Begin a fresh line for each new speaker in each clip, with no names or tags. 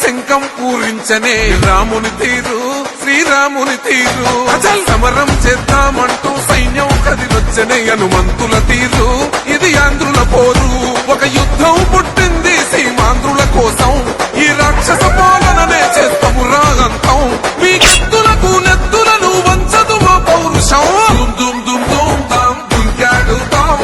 శంఖం పూరించనే రాముని తీరు శ్రీరాముని తీరు అచల్ సమరం చేద్దామంటూ సైన్యం కదిలొచ్చనే హనుమంతుల తీరు ఇది ఆంధ్రుల పోరు ఒక యుద్ధం పుట్టింది సీమాంధ్రుల కోసం ఈ రాక్షస పాలననే చేస్తాము రాగంతం మీ కత్తులకు నెత్తులను వంచదు మా పౌరుషం దుమ్ దుమ్ దుమ్ తాం దుంకాడుతాం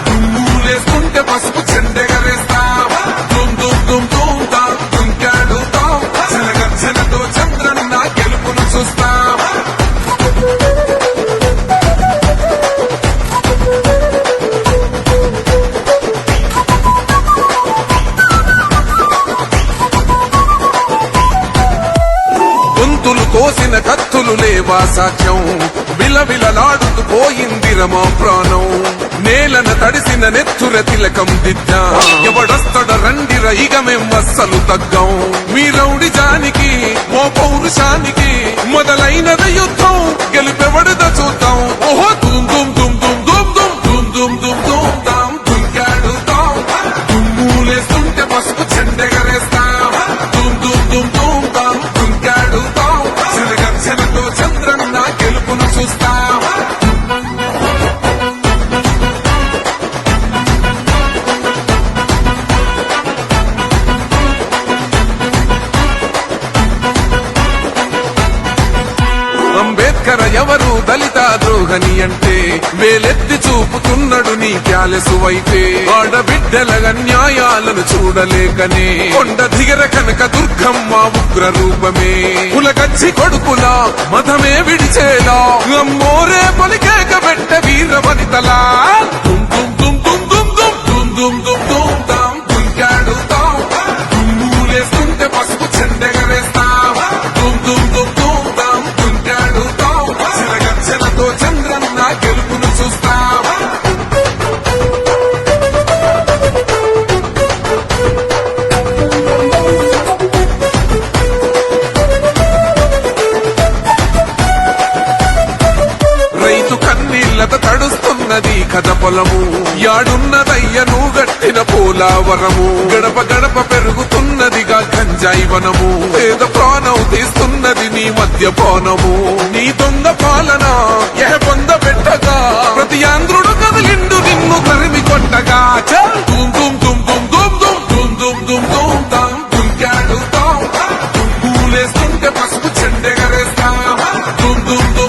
దుమ్ములేసుకుంటే పసుపు చెండెగరేస్తాం దుమ్ దుమ్ దుమ్ దుమ్ తాం దుంకాడుతాం జనగర్జనతో చంద్రన్న గెలుపును చూస్తాం గొంతులు కోసిన కత్తులు లేవా సాక్ష్యం విలవిలలాడుతూ పోయిందిర మా ప్రాణం నేలన తడిసిన నెత్తుర తిలకం దిద్దా ఎవడొస్తడ రండిర ఇక మేం అస్సలు తగ్గం మీ రౌడి జానికి ఓ పౌరుషానికి మొదలైనద యుద్ధం గెలుపెవడద చూద్దాం ఓహో దుమ్ దుమ్ దుమ్ దుమ్ దుమ్ దుమ్ దుమ్ దుమ్ దుమ్ దుమ్ తాం దుంకాడుతాం దుమ్ములేస్తుంటే పసుపు చెండెగరేస్తాం దుమ్ దుమ్ దుమ్ దుమ్ తాం దుంకాడుతాం జనగర్జనతో చంద్రన్న గెలుపును చూస్తాం అంబేద్కర్ ఎవరు దళిత ద్రోహని అంటే వేలెత్తి చూపుతున్నాడు నీ క్యాలెసు వైపే ఆడబిడ్డల న్యాయాలను చూడలేకనే కొండ దిగర కనక దుర్గమ్మ ఉగ్ర రూపమే కులగచ్చి కొడుకులా మతమే విడిచేలా అమ్మోరే పలికేక పెట్ట వీర వనితలా దుమ్ దుమ్ దుమ్ దుమ్ దుమ్ దుమ్ దుమ్ దుమ్ దుమ్ తాం దుంకాడుతాం దుమ్ములేస్తుంటే పసుపు చెండెగరేస్తాం దుమ్ దుమ్ దుమ్ దుమ్ తాం దుంకాడుతాం జనగర్జనతో చంద్రన్న గెలుపును చూస్తాం రైతు కన్నీళ్లత తడుస్తున్నది కథ పొలము యాడున్నదయ్యను గట్టిన పోలావరము గడప గడప పెరుగుతున్నదిగా గంజాయి వనము పేద ప్రాణం తీస్తున్నది నీ మద్యపానము నీ దొంగ పాలన పొంద పెట్టగా ప్రతి ఆంధ్రుడు కదిలిండు నిన్ను తరిమి కొట్టగా చల్ దుమ్ దుమ్ దుమ్ దుమ్ దుమ్ దుమ్ దుమ్ దుమ్ దుమ్ దుమ్ తాం దుంకాడుతాం దుమ్ములేస్తుంటే పసుపు చెండెగరేస్తాం దుమ్ దుమ్ దుమ్